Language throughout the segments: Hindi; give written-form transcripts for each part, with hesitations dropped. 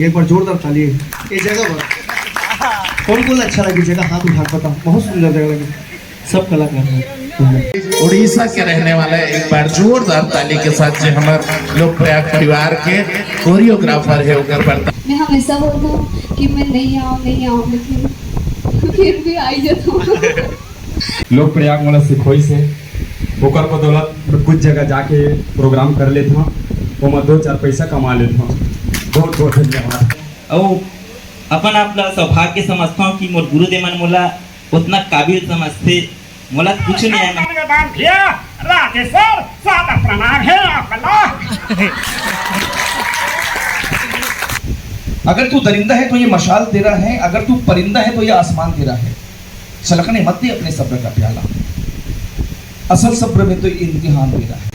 एक बार जोरदार ताली। ये जगह पर कौन कौन अच्छा लगी जगह, हाथ उठा बताओ। बहुत सुंदर जगह लगी, सब कलाकार हैं। उड़ीसा के रहने वाले एक बार जोरदार ताली के साथ जो हमारे लोकप्रयाग परिवार के कोरियोग्राफर है उनका पड़ता। मैं हमेशा बोलता हूँ कि मैं नहीं आऊँ लेकिन फिर भी आई जाता हूँ। लोकप्रयाग वाला सिखोई से ओकर बदौलत कुछ जगह जाके प्रोग्राम कर लेता हूँ, वो मैं 2-4 पैसा कमा लेता हूँ। बहुत बहुत धन्यवाद। और अपन आपला सौभाग्य समझता हूँ कि मोर गुरुदेव मन मोला उतना काबिल समझते, मोला कुछ नहीं है। प्रणाम है आपका। अगर तू दरिंदा है तो ये मशाल दे रहा है, अगर तू परिंदा है तो ये आसमान दे रहा है। छलकने मत दे अपने सब्र का प्याला, असल सब्र में तो इम्तिहान दे रहा है।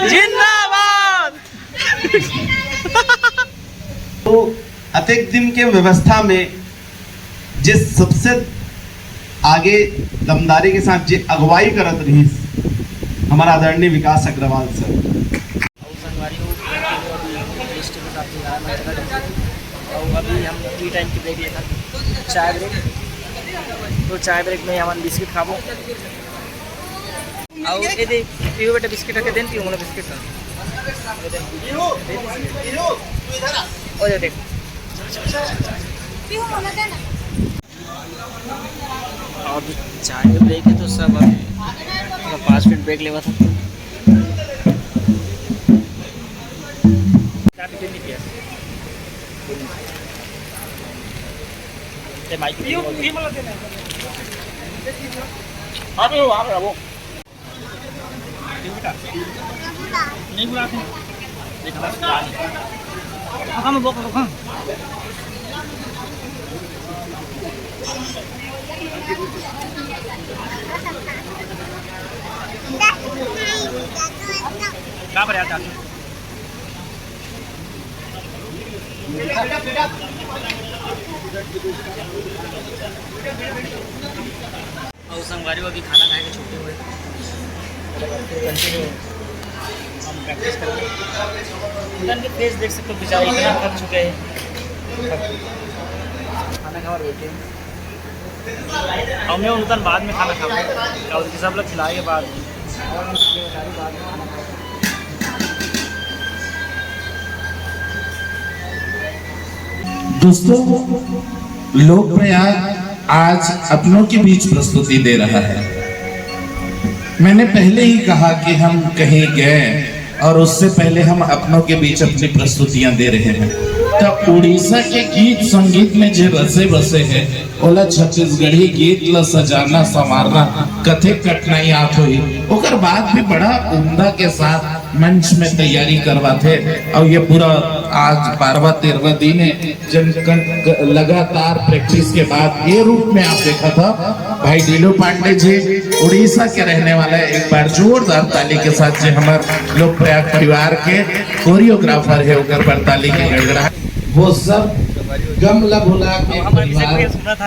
जिंदाबाद। तो अतिक दिन के व्यवस्था में जिस सबसे आगे दमदारी के साथ जो अगुवाई करत रही हमारा आदरणीय विकास अग्रवाल सर। और अभी हम टी टाइम की ब्रेक लेना, चाय ब्रेक। तो चाय ब्रेक में हम बिस्किट खाबो और ये दे पीओ बेटा बिस्किट के देन पीओ मोला बिस्किट ओ ये देख पीहू मोला देना। और चाय में ब्रेक है तो सब अभी 5 मिनट ब्रेक लेवा था। नहीं किया ते माइक पीओ मोला देना। अबे वो नहीं बुलाते हम बोक हाँ क्या पर आता और संगवारी को भी खाना खाए के छुट्टी हुए हम प्रैक्टिस करेंगे। उनके फेस देख सकते हो, बेचारे इतना थक चुके हैं। खाना खा बैठे और मैं उनका बाद में खाना खाऊंगा और सब लोग खिलाए के बाद दोस्तों, लोकप्रयाग आज अपनों के बीच प्रस्तुति दे रहा है। मैंने पहले ही कहा कि हम कहीं गए और उससे पहले हम अपनों के बीच अपनी प्रस्तुतियां दे रहे हैं। तो उड़ीसा के गीत संगीत में जो रसे बसे है ओला छत्तीसगढ़ी गीत ला सजाना संवारना कथे कठिनाई आत हुई, ओकर बाद भी बड़ा उम्दा के साथ मंच में तैयारी करवाते। और ये पूरा आज 12वां-13वां दिन है जब लगातार प्रैक्टिस के बाद ये रूप में आप देखा था। भाई डीलो पांडे जी उड़ीसा के रहने वाले एक बार जोरदार ताली के साथ जो हमारे लोकप्रयाग परिवार के कोरियोग्राफर है उनका पर ताली की गड़गड़ा वो सब गमला भुला के परिवार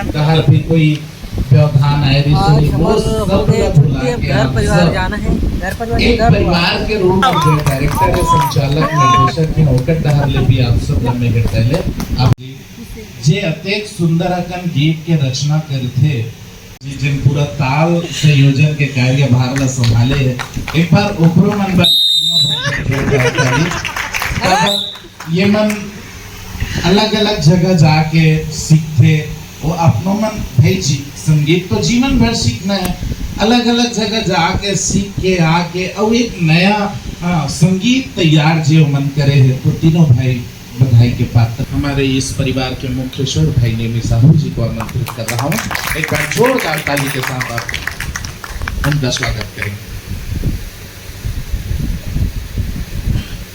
कहा भी कोई व्यवधान आए वो सब घर परिवार जाना है। एक परिवार के रूप में जो डायरेक्टर है, संचालक, निर्देशक है होकर तहर ले भी आप सब में गटले आप जे अतेक सुंदर अकन गीत के रचना करथे जिन पूरा ताल संयोजन के कार्यभार ला संभाले है। एक बार ओकरो मन ये मन अलग अलग जगह जाके सीखते, वो अपनों मन भाई जी संगीत तो जीवन भर सीखना है। अलग अलग जगह जाके सीख के आके और एक नया संगीत तैयार जो मन करे है। तो तीनों भाई बधाई के पात्र। हमारे इस परिवार के मुख्य स्वर भाई नेमी साहू जी को आमंत्रित कर रहा हूँ। एक बार जोरदार ताली के साथ आप उनका स्वागत करेंगे।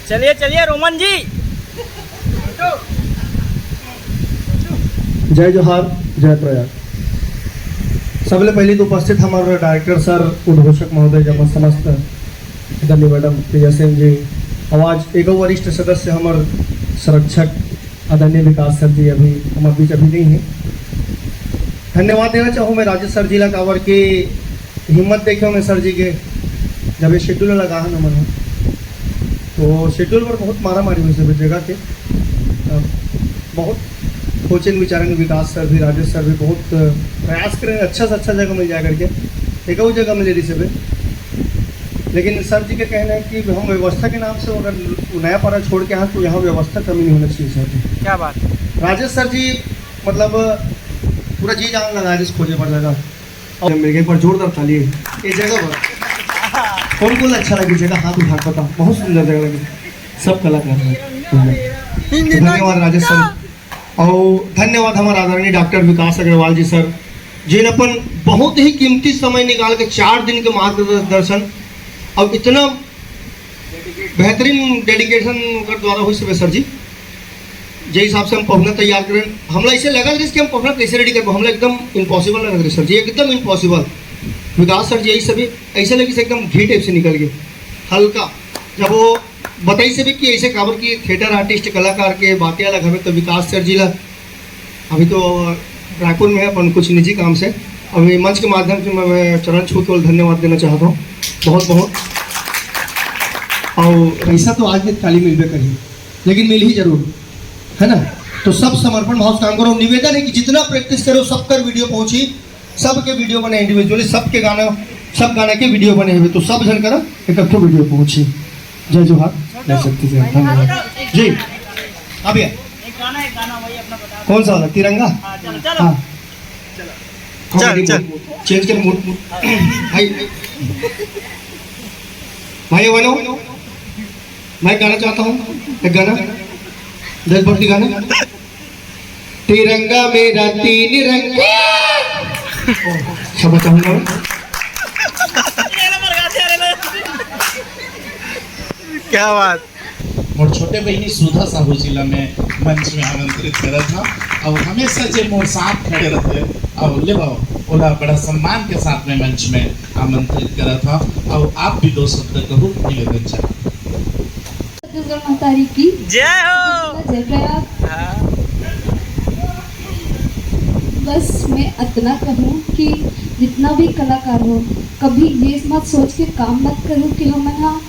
चलिए चलिए रोमन जी। जय जोहार, जय प्रयाग। सबले पहले तो उपस्थित हमारे डायरेक्टर सर, उद्घोषक महोदय, जब समस्त धन्य मैडम प्रिया सिंह जी, आवाज एक वरिष्ठ सदस्य हमारे संरक्षक आदरणीय विकास सर जी अभी हमारे बीच अभी नहीं है। धन्यवाद देना चाहूँ मैं राजेश सर जी ला कावर के हिम्मत देखे मैं सर जी के जब ये शेड्यूल लगा है न मन तो तो शेड्यूल पर बहुत मारा मारी हुई सब जगह के बहुत कोचिंग विचारेंगे विकास सर भी राजेश सर भी बहुत प्रयास करेंगे अच्छा से अच्छा जगह मिल जाए करके एक और जगह मिले रही सब। लेकिन सर जी का कहना है कि हम व्यवस्था के नाम से अगर नया पारा छोड़ के यहाँ तो यहाँ व्यवस्था कमी नहीं होना चाहिए सर जी। क्या बात है। राजेश सर जी मतलब पूरा जी जान लगा राजेश खोजे पर लगा और मेरे एक बार जोरदार ताली ये जगह पर कौन कौन अच्छा लगी जगह हाथ उठा पता बहुत सुंदर जगह लगी सब कलाकार धन्यवाद राजेश सर और धन्यवाद हमारे आदरणीय डॉक्टर विकास अग्रवाल जी सर जिन अपन बहुत ही कीमती समय निकाल के 4 दिन के मार्गदर्शन और इतना बेहतरीन डेडिकेशन कर द्वारा हुई सब सर जी जे हिसाब से हम पढ़ना तैयार करें हमला ऐसे लगा कि हम पढ़ना कैसे रेडी कर हमला एकदम इम्पॉसिबल लगा सर जी एकदम इम्पॉसिबल। विकास सर जी यही सभी ऐसे लगे से एकदम घी टाइप से निकल गए हल्का जब वो बताई से भी कि ऐसे काबर की थिएटर आर्टिस्ट कलाकार के बातें अलग हमें तो विकास सर जी ला अभी तो रायपुर में है अपन कुछ निजी काम से अभी मंच के माध्यम से मैं चरण छू के धन्यवाद देना चाहता हूँ बहुत बहुत। और ऐसा तो आज भी ताली मिलबे करी लेकिन मिल ही जरूर है ना। तो सब समर्पण भाव से काम करो निवेदन है कि जितना प्रैक्टिस करो सबकर वीडियो पहुंची सबके वीडियो बने इंडिविजुअली सबके गाना सब गाने के वीडियो बने हुए तो सब जन करा इकट्ठो वीडियो पहुंची। जय जोहार जय शक्ति जय धन्यवाद जी। अब ये कौन सा वाला तिरंगा हाँ चेंज कर मूड भाई भाई बनो मैं गाना चाहता हूँ एक गाना देशभक्ति गाना तिरंगा मेरा 3 रंग सब चाहूंगा क्या बात। और छोटे बहनी सुधा साहू जिला में मंच में आमंत्रित करा था और हमेशा जे मोर साथ खड़े रहते और ले ओला बड़ा सम्मान के साथ में मंच में आमंत्रित करा था और आप भी 2 शब्द कहो निवेदन चाहते छत्तीसगढ़ महतारी की जय हो। जय प्रयाग। बस मैं इतना कहूँ कि जितना भी कलाकार हो कभी ये मत सोच के काम मत करो कि हम ना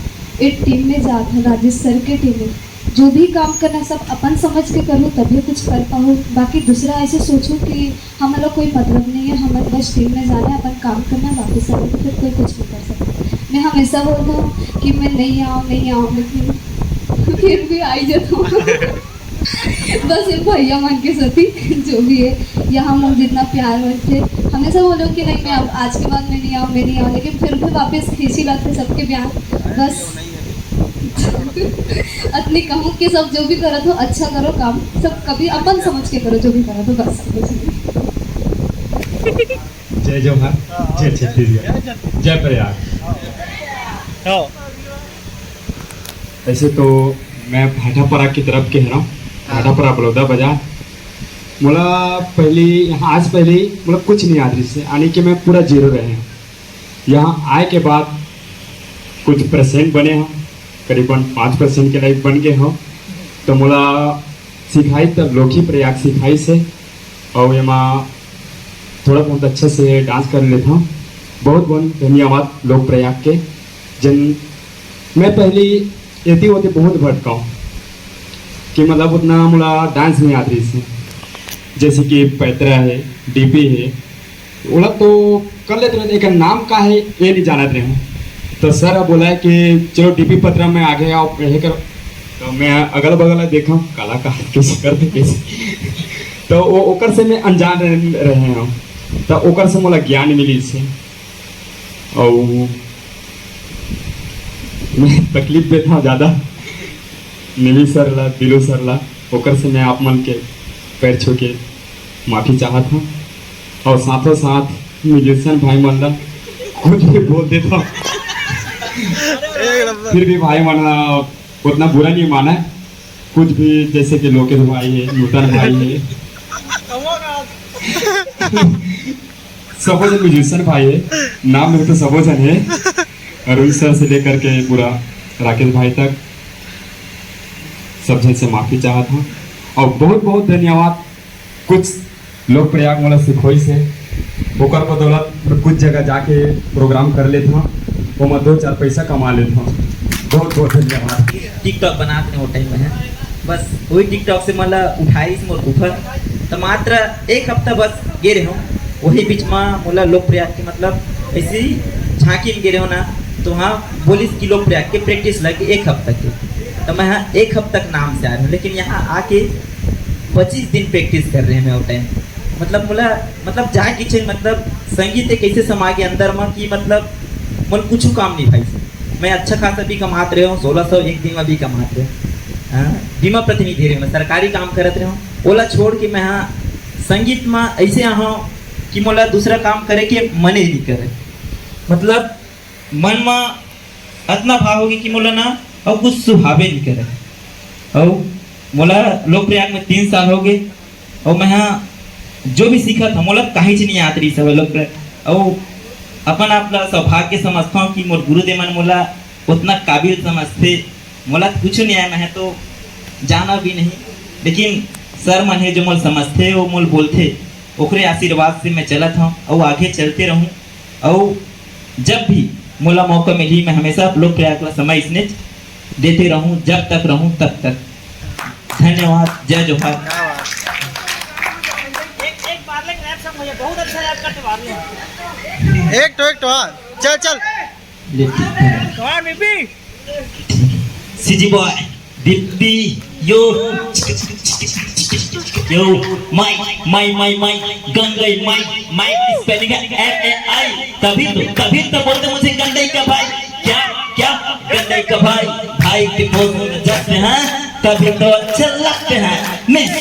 एक टीम में जाते हैं राजेश सर के टीम में जो भी काम करना सब अपन समझ के करो तभी कुछ कर पाओ बाकी दूसरा ऐसे सोचो कि हमारा कोई मतलब नहीं है हमें बस टीम में जाना है अपन काम करना है वापस आए तो फिर कोई कुछ नहीं कर सकता। मैं हमेशा बोलता हूँ कि मैं नहीं आऊँ लेकिन फिर भी आई जाता हूँ बस ये भैया मन के सती जो भी है यहाँ मुझे जितना प्यार थे हमेशा बोलो कि नहीं मैं अब आज के बाद मैं नहीं आऊँ लेकिन फिर भी वापस खींची लाते सबके प्यार बस अपनी कहूँ कि सब जो भी करो तो अच्छा करो काम सब कभी अपन समझ के करो जो भी करो तो बस जय जोहार जय छत्तीसगढ़ जय प्रयाग। ऐसे तो मैं भाटापरा की तरफ के है भाटापरा बड़ौदा बाजार मोला पहले यहाँ आज पहले मतलब कुछ नहीं याद से आने के मैं पूरा जीरो रहे हैं यहाँ आए के बाद कुछ % बने हैं करीबन 5% के लाइक बन गए हो तो मोला सिखाई तब लोकी प्रयाग सिखाई से और यहाँ थोड़ा बहुत अच्छे से डांस कर लेता हूँ बहुत बहुत धन्यवाद लोक प्रयाग के जन मैं पहले यति होते बहुत भटका हूँ कि मतलब उतना मोला डांस नहीं आती इससे जैसे कि पैतरा है डीपी है बोला तो कर लेते रहते एक नाम का है ये नहीं जानते रहे तो सर बोला है कि चलो डीपी पत्रा में आगे आओ पढ़े करो तो मैं अगल बगल देखा कलाकार कैसे करते कैसे तो वो ओकर से मैं अनजान रहे हैं तो ओकर से मोला ज्ञान मिली इससे और मैं तकलीफ में था ज़्यादा नीली सर ला दिलो सर ला ओकर से मैं आप मन के पैर छू के माफ़ी चाहत हूँ और साथों साथ म्यूजिशियन भाई मन ला कुछ भी बोल देता हूँ फिर भी भाई मन उतना बुरा नहीं माना है कुछ भी जैसे कि लोकेश भाई है नूतन भाई है सबो जन म्यूजिशियन भाई है नाम में तो सबो जन है अरुण सर से लेकर के पूरा राकेश भाई तक सब जन से माफ़ी चाहता हूँ और बहुत बहुत धन्यवाद कुछ लोग प्रयाग वाला सिखोई से ओकर बदौलत कुछ जगह जाके प्रोग्राम कर लेता हूँ वो मैं 2-4 पैसा कमा लेता हूँ बहुत बहुत धन्यवाद। टिकटॉक बनाते वो टाइम में है बस वही टिकटॉक से मला उठाई मोर ऊपर तो मात्र एक हफ्ता बस गे रहे हो वही बीच में मोला लोकप्रयाग की मतलब ऐसी झांकी में गे रहे हो ना तो वहाँ बोलिस की लोकप्रयाग के प्रैक्टिस लगी एक हफ्ता की तो मैं यहाँ एक हफ्ता तक नाम से आ रहा हूँ लेकिन यहाँ आके 25 दिन प्रैक्टिस कर रहे हैं मैं वो टाइम मतलब मोला मतलब जा की चाहिए मतलब संगीत एक ऐसे समा के अंदर में कि मतलब मोल कुछ काम नहीं भाई मैं अच्छा खासा भी कमाते रहे हूँ 1600 एक दिन में भी कमाते रहे बीमा प्रतिनिधि रहे मैं सरकारी काम करते रहे हूँ ओला छोड़ के मैं यहाँ संगीत में ऐसे यहाँ कि मोला दूसरा काम करे के मन ही नहीं करे मतलब मन में इतना भाव होगी कि मोला ना और कुछ सुहावे नहीं करे और मोला लोकप्रयाग में 3 साल हो गए और मैं यहाँ जो भी सीखा था मोला कहीं से नहीं आती रही सब लोकप्रयाग और अपन अपना सौभाग्य समझता हूँ कि मोर गुरुदेव मन मोला उतना काबिल समझते मोला कुछ नहीं आया मैं तो जाना भी नहीं लेकिन सर मन है जो मोल समझते वो मोल बोलते ओकरे आशीर्वाद से मैं चला था और आगे चलते रहूं और जब भी मोला मौका मिली मैं हमेशा लोक प्रयाग का समय इसने देते रहूं जब तक रहूं तब तक धन्यवाद जय जोहार। एक बार लेकिन रैप सॉन्ग मुझे बहुत अच्छा रैप करते बार में एक तो हाँ चल चल कौन बीबी सीजी बॉय दीप्ति यो यो माई गंगई माई स्पेलिंग है MAI तभी तो बोलते मुझे गंगई का भाई क्या गंगई का भाई के बोलने में जैसे हैं तभी तो अच्छे लगते हैं मिस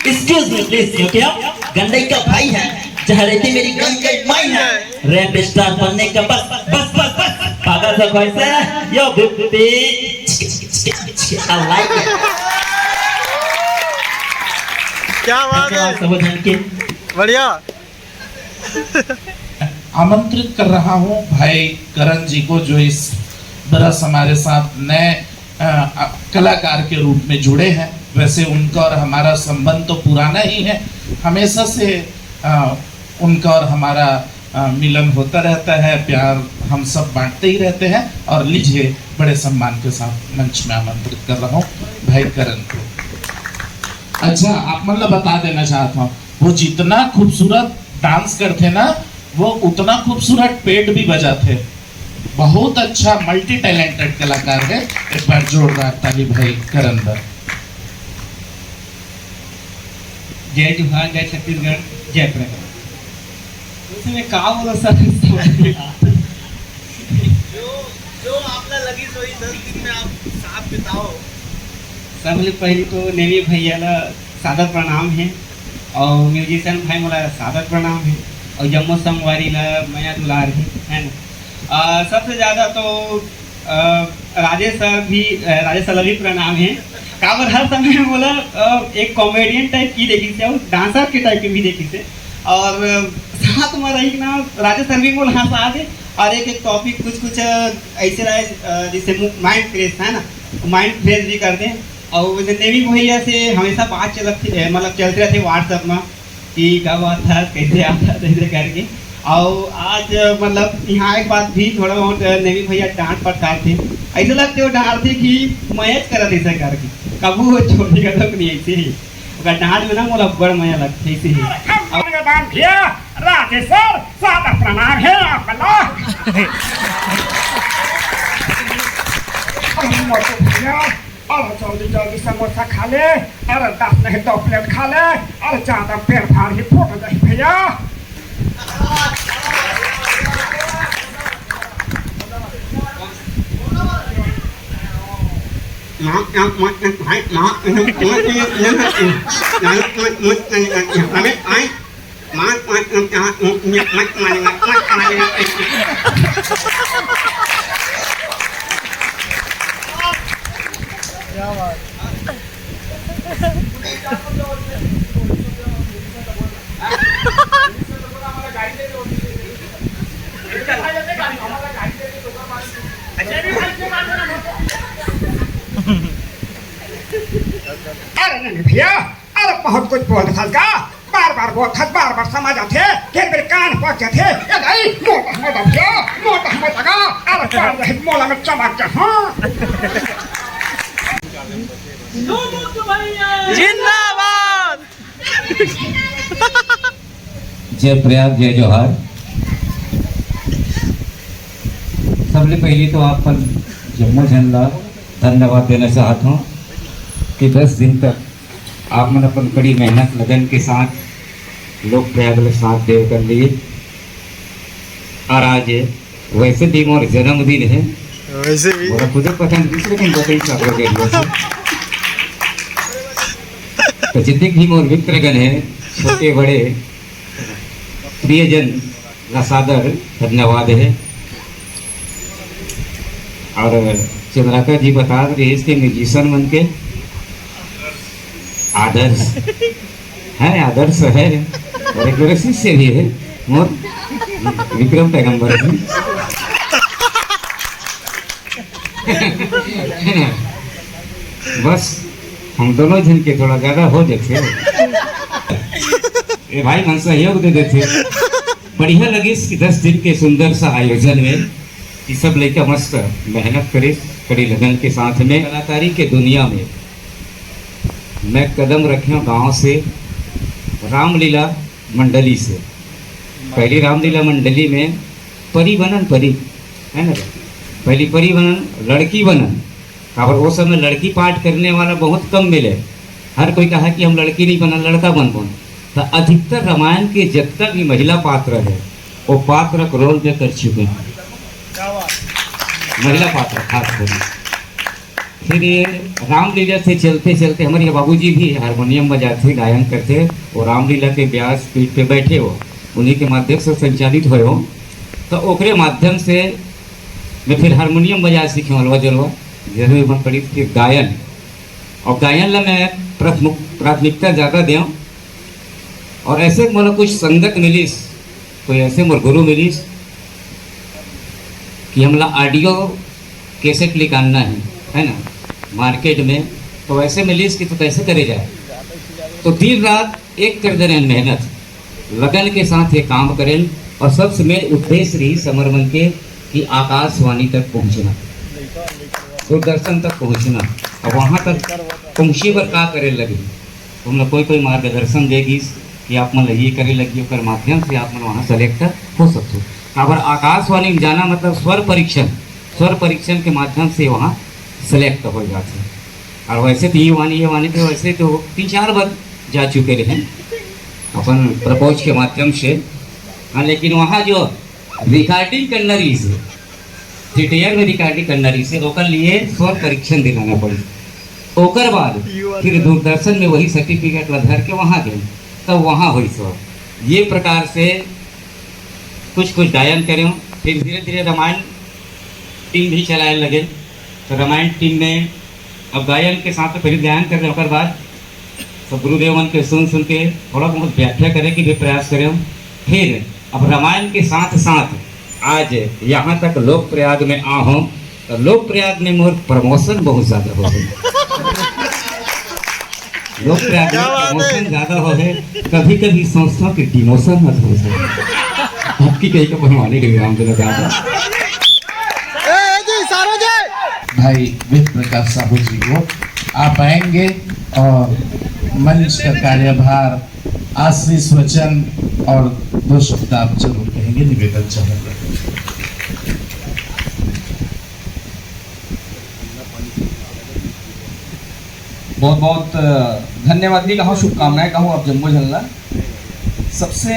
एक्सक्यूज मी प्लीज यो क्या गंगई का भाई है जहाँ रहती मेरी गंगई माई है रैप स्टार बनने का बस पागल सा कैसे यो दीप्ति I like it क्या बात है संबोधन के बढ़िया आमंत्रित कर रहा हूं भाई करण जी को जो इस बरस हमारे साथ नए कलाकार के रूप में जुड़े हैं। वैसे उनका और हमारा संबंध तो पुराना ही है, हमेशा से उनका और हमारा मिलन होता रहता है, प्यार हम सब बांटते ही रहते हैं। और लीजिए बड़े सम्मान के साथ मंच में आमंत्रित कर रहा हूँ भाई करण को। अच्छा आप मतलब बता देना चाहता हूँ वो जितना खूबसूरत डांस करते ना वो उतना खूबसूरत पेट भी बजाते। बहुत अच्छा मल्टी टैलेंटेड कलाकार है। एक बार जोरदार ताली भाई करण दा। जय जोहार, जय छत्तीसगढ़, जय प्रगति। उसमें कहा बोला सर जो आपने लगी सोई 10 दिन में आप साथ बिताओ। सबले पहले तो नेवी भैया ला सादर प्रणाम है और म्यूजिशियन भाई मोला सादर प्रणाम है और जम्मू संगवारी ला मया दुलार है ना। सबसे ज़्यादा तो राजेश सर भी प्रणाम है। काबर हर समय बोला एक कॉमेडियन टाइप की देखी से और डांसर के टाइप की भी देखी से और साथ में रही ना राजेश सर भी बोल हंसा दे और एक टॉपिक कुछ ऐसे रहे जिससे माइंड फ्रेश है ना, माइंड फ्रेश भी कर दें। और नेवी भैया से हमेशा बात मतलब चलते रहते व्हाट्सएप में कि क्या बात था कैसे आता ऐसे करके। और आज मतलब यहाँ एक बात भी थोड़ा बहुत नेवी भैया डांट पटकार थे, ऐसे लगते वो डांट थे कि मैच करा ऐसा करके कबू वो छोटी का तक नहीं ऐसे ही डांट में ना मोला बड़ मजा लगता ऐसे ही। राजेश सर सादर प्रणाम है आपका अरे जल्दी समोसा खा ले, अरे 10 नहीं 2 प्लेट खा ले, अरे ज्यादा पेट फाड़ ही फोटो दे भैया। अरे नहीं भैया, अरे बहुत कुछ बोल था का बार बार बोलत बार बार समझ आथे फिर मेरे कान पहुंच जाते ए नहीं मोटा मत लगा अरे पार रहे मोला में चमक जा हाँ जिंदाबाद। जय प्रयाग जय जोहार। सबसे पहले तो आप पर जम्मू झंडा धन्यवाद देना चाहता हूँ कि 10 दिन तक आपने अपन बड़ी मेहनत लगन के साथ लोग प्रयाग में साथ दे कर लिए और आज वैसे भी मोर जन्मदिन है वैसे भी मोरा खुद पता नहीं दूसरे दिन बताई चाकरो दे दिया तो जितने भी मोर मित्रगण है छोटे बड़े प्रियजन का सादर धन्यवाद है। और चंद्राकर जी बता रहे इसके म्यूजिशियन बन के आदर्श है और एक मेरे शिष्य भी है मोर विक्रम पैगंबर जी बस हम दोनों जन के थोड़ा ज्यादा हो जाते ए भाई मन सहयोग दे देते बढ़िया लगी इस 10 दिन के सुंदर सा आयोजन में कि सब लड़का मस्त मेहनत करे कड़ी लगन के साथ में कलाकारी के दुनिया में मैं कदम रखे गांव से रामलीला मंडली से पहली रामलीला मंडली में परी बनन परी है ना पहली परी बनन लड़की बनन और वो समय लड़की पाठ करने वाला बहुत कम मिले हर कोई कहा कि हम लड़की नहीं बना लड़का बन तो अधिकतर रामायण के जितना भी महिला पात्र है वो पात्र को रोल में कर चुके हैं महिला पात्र खास कर। फिर ये रामलीला से चलते चलते हमारे बाबूजी भी हारमोनियम बजाते गायन करते और रामलीला के व्यास पीठ पे बैठे हो उन्हीं के माध्यम से संचालित हुए हो तो ओकरे माध्यम से मैं फिर हारमोनियम बजा सीखे हलवा जलवा जैसे मैं पड़ी फिर गायन और गायन ला मैं प्राथमिकता ज़्यादा दें और ऐसे मतलब कुछ संगत मिलीस कोई ऐसे मोर गुरु मिलीस कि हमला ऑडियो कैसेट निकालना है ना मार्केट में तो वैसे मिलीस कि तो कैसे करे जाए तो दिन रात एक कर दे रहे मेहनत लगन के साथ ये काम करें और सबसे मेरे उद्देश्य रही समर्पण के कि आकाशवाणी तक पहुंचना दूरदर्शन तक पहुंचना और वहाँ तक पहुँची पर का करे लगी तो मतलब कोई मार्गदर्शन देगी कि आप मतलब ये करे लगी कर माध्यम से आप मतलब वहाँ सेलेक्ट हो सकते हो। अगर आकाशवाणी में जाना मतलब स्वर परीक्षण के माध्यम से वहाँ सेलेक्ट हो जाते हैं और वैसे तो ये वाणी तो वैसे तो 3-4 बार जा चुके रहे अपन प्रपोज के माध्यम से हाँ लेकिन वहाँ जो रिकॉर्डिंग करना रही से थिएटर में रिकॉर्डिंग करना रही से ओकर लिए स्वर परीक्षण दिलाना पड़ी ओकर बाद फिर दूरदर्शन में वही सर्टिफिकेट धर के वहाँ गए तब वहाँ हुई स्वर ये प्रकार से कुछ गायन करें फिर धीरे धीरे रामायण टीम भी चलाने लगे तो रामायण टीम में अब गायन के साथ फिर गायन कर रहे बाद तो गुरुदेवन के सुन के थोड़ा बहुत व्याख्या करें कि भी प्रयास करें फिर अब रामायण के साथ साथ आज यहाँ तक लोक प्रयाग में आ हूँ तो लोक प्रयाग में मोर प्रमोशन बहुत ज़्यादा हो गई लोक प्रयाग में प्रमोशन ज़्यादा हो है कभी कभी सोचता कि डिमोशन मत हो जाए आपकी कहीं का बनवाने के लिए हम देना चाहता भाई वित्त प्रकाश साहू जी को आप आएंगे और मंच का कार्यभार आशीष वचन और 2 शब्द आप जरूर कहेंगे निवेदन चाहूंगा। बहुत बहुत धन्यवाद भी कहूँ शुभकामनाएं कहूँ आप जम्मू झलना सबसे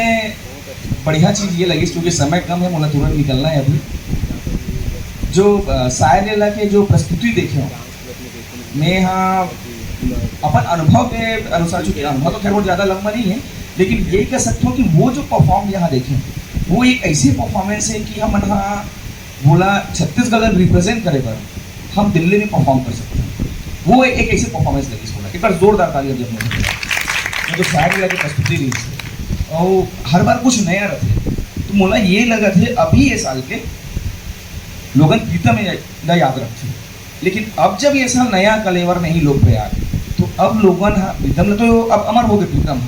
बढ़िया चीज़ ये लगी क्योंकि समय कम है मुझे तुरंत निकलना है अभी जो सायर लीला के जो प्रस्तुति देखे हो मैं यहाँ अपन अनुभव के अनुसार चूँकि अनुभव तो खैर बहुत ज़्यादा लंबा नहीं है लेकिन ये कह सकता हूँ कि वो जो परफॉर्म यहाँ देखें वो एक ऐसी परफॉर्मेंस है कि हम यहाँ बोला छत्तीसगढ़ रिप्रेजेंट करे पर हम दिल्ली में परफॉर्म कर सकते हैं वो एक ऐसी परफॉर्मेंस लगी बोला एक बार जोरदार ताली जब तो सायर लीला की प्रस्तुति रही थी और हर बार कुछ नया रहते तो मोला ये लगा थे अभी ये साल के लोगन प्रीतम न याद रखते लेकिन अब जब ये साल नया कलेवर नहीं लोग प्रयाग तो अब लोगन प्रीतम तो अब अमर हो गए प्रीतम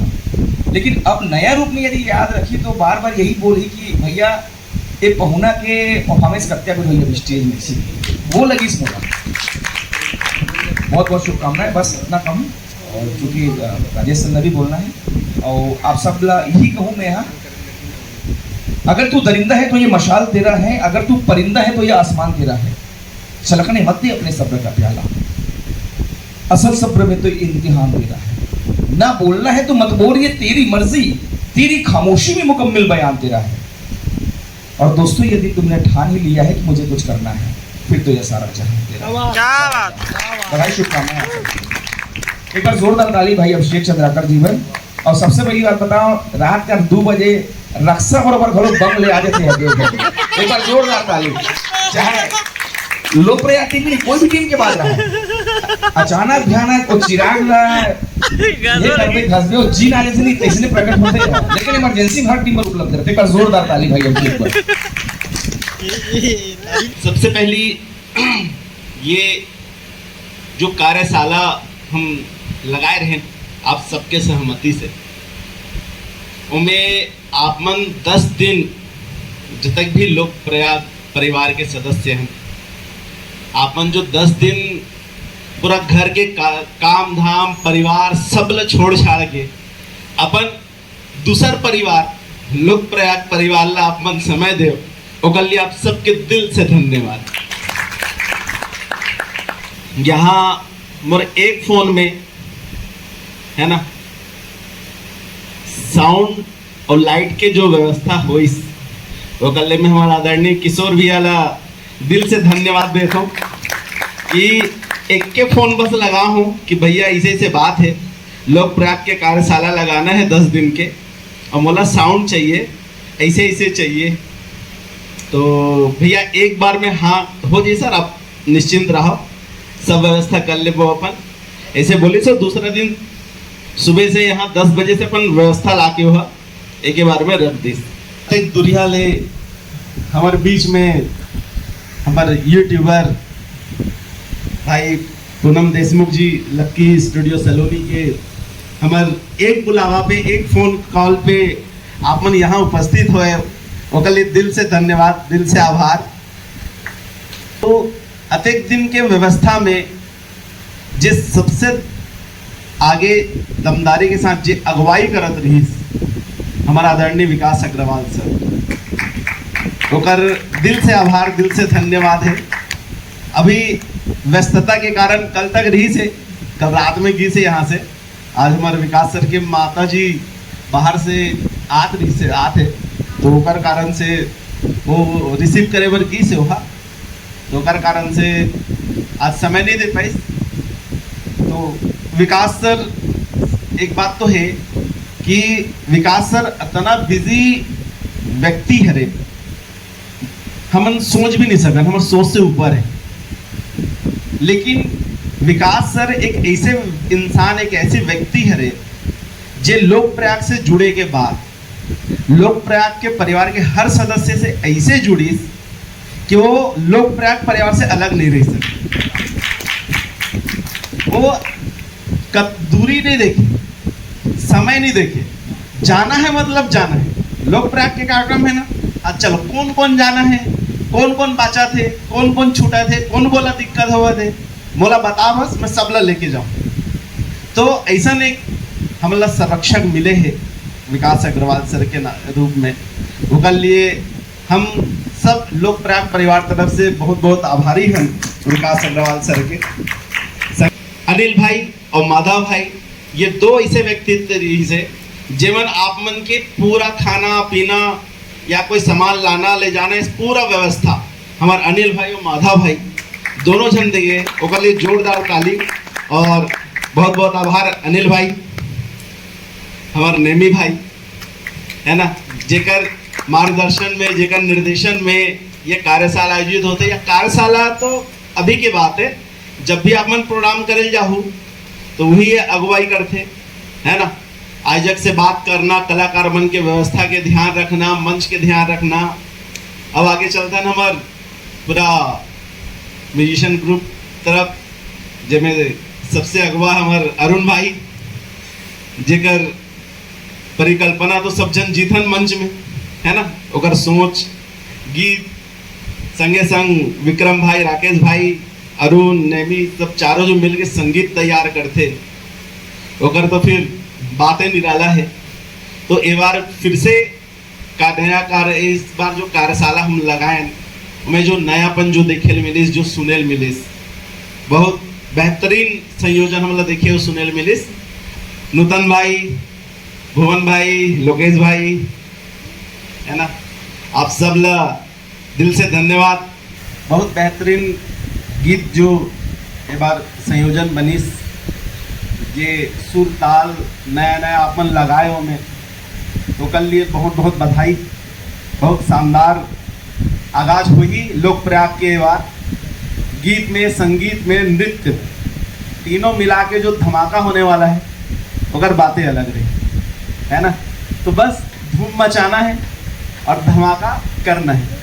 लेकिन अब नया रूप में यदि याद रखी तो बार बार यही बोली कि भैया ये पहुना के परफॉर्मेंस करते हैं भैया स्टेज में इसी वो लगी इस मौका। बहुत बहुत शुभकामनाएं, बस इतना कहूँ। और चूँकि राजेश सर ने भी बोलना है और आप सब यही कहूँ मैं यहाँ, अगर तू दरिंदा है तो ये मशाल तेरा है, अगर तू परिंदा है तो ये आसमान तेरा है। छलकने मत दे अपने सब्र का प्याला, असल सब्र में तो इम्तिहान तेरा है। ना बोलना है तो मत बोल, ये तेरी मर्जी, तेरी खामोशी में मुकम्मल बयान तेरा है। और दोस्तों यदि तुमने ठान ही लिया है कि मुझे कुछ करना है, फिर तो यह सारा जहां तेरा। क्या बात, बधाई, शुभकामनाएं। एक बार जोरदार ताली भाई अभिषेक चंद्राकर जीवन। और सबसे बड़ी बात बताओ, रात का 2 बजे रक्षा बरोबर घरों बम ले आ जाते हैं। एक बार जोरदार ताली। चाहे लोकप्रिय टीम में कोई भी टीम के बाद रहा है, अचानक भयानक और चिराग जी नाले से नहीं इसलिए प्रकट होते हैं, लेकिन इमरजेंसी में हर टीम पर उपलब्ध रहते। एक बार जोरदार ताली भाई अभिषेक पर। सबसे पहली ये जो कार्यशाला हम लगाए रहे आप सबके सहमति से, उनमें आपमन 10 दिन जब तक भी लोक प्रयाग परिवार के सदस्य हैं, आपन जो 10 दिन पूरा घर के काम धाम परिवार सब ल छोड़ छाड़ के अपन दूसर परिवार लोक प्रयाग परिवार ला आपमन समय दे, ओकर लिए आप सबके दिल से धन्यवाद। यहाँ मोर एक फोन में है ना साउंड और लाइट के जो व्यवस्था हो, इस वो कल्ले में हमारा आदरणीय किशोर भैया ला दिल से धन्यवाद देता हूँ कि एक के फोन बस लगा हूँ कि भैया इसे से बात है, लोक प्रयाग के कार्यशाला लगाना है 10 दिन के, और मोला साउंड चाहिए, ऐसे ऐसे चाहिए। तो भैया एक बार में हाँ हो जाए सर, आप निश्चिंत रहो, सब व्यवस्था कर ले वो अपन। ऐसे बोले सर दूसरा दिन सुबह से यहाँ 10 बजे से अपन व्यवस्था ला के हुआ एक ही बार में रख दी। एक दुरिया ले हमारे बीच में हमारे यूट्यूबर भाई पूनम देशमुख जी लक्की स्टूडियो सलोनी के हमारे एक बुलावा पे एक फोन कॉल पे आप मन यहाँ उपस्थित हुए, ओकर लिए दिल से धन्यवाद, दिल से आभार। तो अत्येक दिन के व्यवस्था में जिस सबसे आगे दमदारी के साथ जो अगुवाई करत रही हमारा आदरणीय विकास अग्रवाल सर, ओकर दिल से आभार, दिल से धन्यवाद है। अभी व्यस्तता के कारण कल तक रही से, कल रात में गई से यहाँ से, आज हमारे विकास सर के माता जी बाहर से आते तो ओकर कारण से वो रिसीव करे बर की से वहाँ, तो ओकर कारण से आज समय नहीं दे पाई। तो विकास सर, एक बात तो है कि विकास सर इतना बिजी व्यक्ति है, हम सोच भी नहीं सकते, हमारे सोच से ऊपर है। लेकिन विकास सर एक ऐसे इंसान, एक ऐसे व्यक्ति है जे लोक प्रयाग से जुड़े के बाद लोक प्रयाग के परिवार के हर सदस्य से ऐसे जुड़ी कि वो लोक प्रयाग परिवार से अलग नहीं रह सकते। वो दूरी नहीं देखी, समय नहीं देखे, जाना है मतलब जाना है। लोक प्रयाग के कार्यक्रम है ना, आज चलो कौन कौन जाना है, कौन कौन बचा थे, कौन कौन छूटा थे, कौन बोला दिक्कत हुआ थे, बोला बता बस मैं सबला लेके जाऊं। तो ऐसा एक हमला संरक्षक मिले हैं विकास अग्रवाल सर के रूप में, उसके लिए हम सब लोक प्रयाग परिवार तरफ से बहुत बहुत आभारी हैं विकास अग्रवाल सर के। अनिल भाई और माधव भाई, ये दो ऐसे व्यक्तित्व से जीवन आप मन के पूरा खाना पीना या कोई सामान लाना ले जाना, इस पूरा व्यवस्था हमारे अनिल भाई और माधव भाई दोनों जन दिए, उसके लिए जोरदार ताली और बहुत बहुत आभार। अनिल भाई, हमारे नेमी भाई है ना, जेकर मार्गदर्शन में, जेकर निर्देशन में ये कार्यशाला आयोजित होते। या कार्यशाला तो अभी की बात है, जब भी आप मन प्रोग्राम करे जाहू तो वही अगुवाई करते है ना, आयोजक से बात करना, कलाकार मन के व्यवस्था के ध्यान रखना, मंच के ध्यान रखना। अब आगे चलता है हमार पूरा म्यूजिशियन ग्रुप तरफ, जिसमें सबसे अगवा हमार अरुण भाई, जेकर परिकल्पना तो सब जन जीथन मंच में है ना, ओकर सोच गीत संगे संग विक्रम भाई, राकेश भाई, अरुण, नेमी सब चारों जो मिलके संगीत तैयार करते ओकर तो फिर बातें निराला है। तो एक बार फिर से का नया कार्य, इस बार जो कार्यशाला हम लगाए में जो नयापन जो देखे मिलिस, जो सुनेल मिलिस, बहुत बेहतरीन संयोजन हम लोग देखे सुनेल मिलिस। नूतन भाई, भुवन भाई, लोकेश भाई है ना, आप सब ला दिल से धन्यवाद। बहुत बेहतरीन गीत जो एक बार संयोजन बनिस, ये सुर ताल नया नया अपन लगाए हो में, तो कल लिए बहुत बहुत बधाई। बहुत शानदार आगाज हुई लोक प्रयाग के बार, गीत में, संगीत में, नृत्य तीनों मिला के जो धमाका होने वाला है अगर बातें अलग रही है ना। तो बस धूम मचाना है और धमाका करना है।